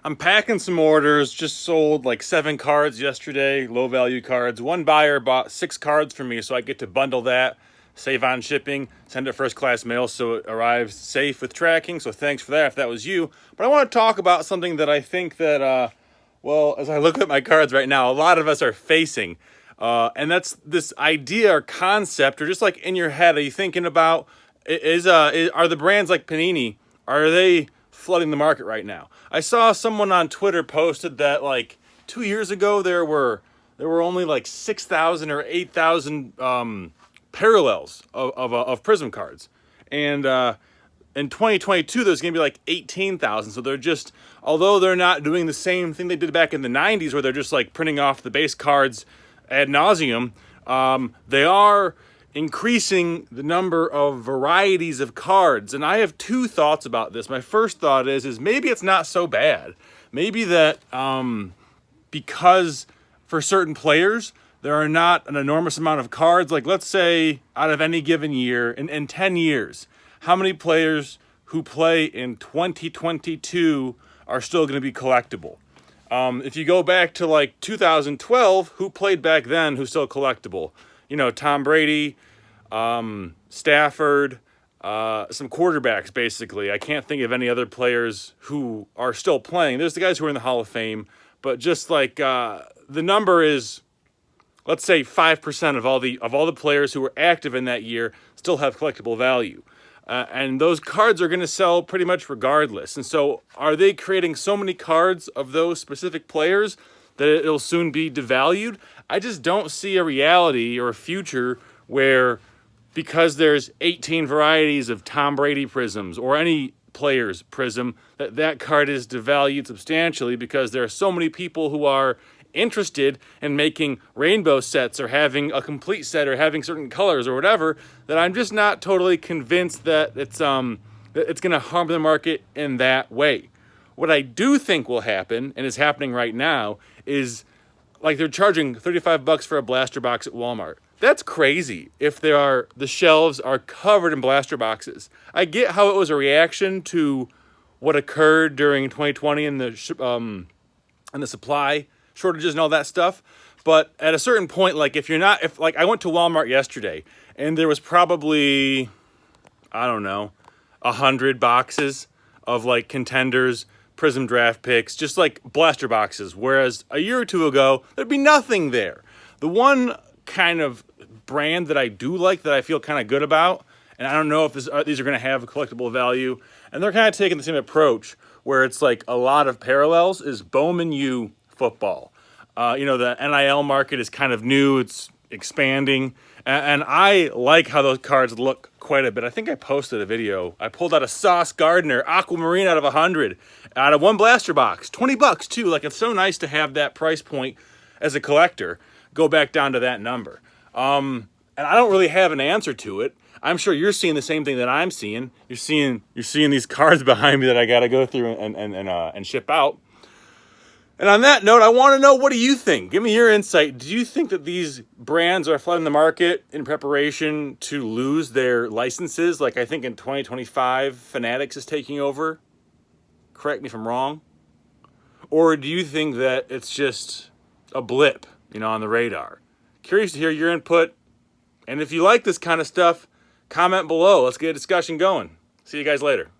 I'm packing some orders, just sold like 7 cards yesterday, low value cards. One buyer bought 6 cards for me, so I get to bundle that, save on shipping, send it first class mail so it arrives safe with tracking. So thanks for that if that was you. But I want to talk about something that I think that, well, as I look at my cards right now, a lot of us are facing. And that's this idea or concept, or just like in your head, are you thinking about, are the brands like Panini, are they flooding the market right now? I saw someone on Twitter posted that like 2 years ago there were only like 6,000 or 8,000 parallels of Prism cards, and in 2022 there's gonna be like 18,000. So they're just, although they're not doing the same thing they did back in the 90s where they're just like printing off the base cards ad nauseum, they are increasing the number of varieties of cards. And I have 2 thoughts about this. My first thought is maybe it's not so bad. Maybe that because for certain players there are not an enormous amount of cards. Like, let's say out of any given year, in 10 years, how many players who play in 2022 are still going to be collectible? If you go back to like 2012, who played back then who's still collectible? You know, Tom Brady, Stafford, some quarterbacks, basically. I can't think of any other players who are still playing. There's the guys who are in the Hall of Fame, but just like the number is, let's say 5% of all the players who were active in that year still have collectible value. And those cards are going to sell pretty much regardless. And so are they creating so many cards of those specific players that it'll soon be devalued? I just don't see a reality or a future where, because there's 18 varieties of Tom Brady prisms or any player's prism, that card is devalued substantially, because there are so many people who are interested in making rainbow sets or having a complete set or having certain colors or whatever, that I'm just not totally convinced that it's going to harm the market in that way. What I do think will happen, and is happening right now, is like they're charging $35 for a blaster box at Walmart. That's crazy if the shelves are covered in blaster boxes. I get how it was a reaction to what occurred during 2020 and the supply shortages and all that stuff. But at a certain point, like if I went to Walmart yesterday and there was probably, I don't know, 100 boxes of like Contenders, Prism draft picks, just like blaster boxes. Whereas a year or 2 ago, there'd be nothing there. The one kind of brand that I do like, that I feel kind of good about, and I don't know if these are going to have a collectible value, and they're kind of taking the same approach where it's like a lot of parallels, is Bowman U football. You know, the NIL market is kind of new. It's expanding. And I like how those cards look quite a bit. I think I posted a video. I pulled out a Sauce Gardner Aquamarine out of 100, out of one blaster box. $20 too. Like, it's so nice to have that price point as a collector go back down to that number. And I don't really have an answer to it. I'm sure you're seeing the same thing that I'm seeing. You're seeing these cards behind me that I got to go through and ship out. And on that note, I want to know, what do you think? Give me your insight. Do you think that these brands are flooding the market in preparation to lose their licenses? Like, I think in 2025, Fanatics is taking over. Correct me if I'm wrong. Or do you think that it's just a blip, you know, on the radar? Curious to hear your input. And if you like this kind of stuff, comment below. Let's get a discussion going. See you guys later.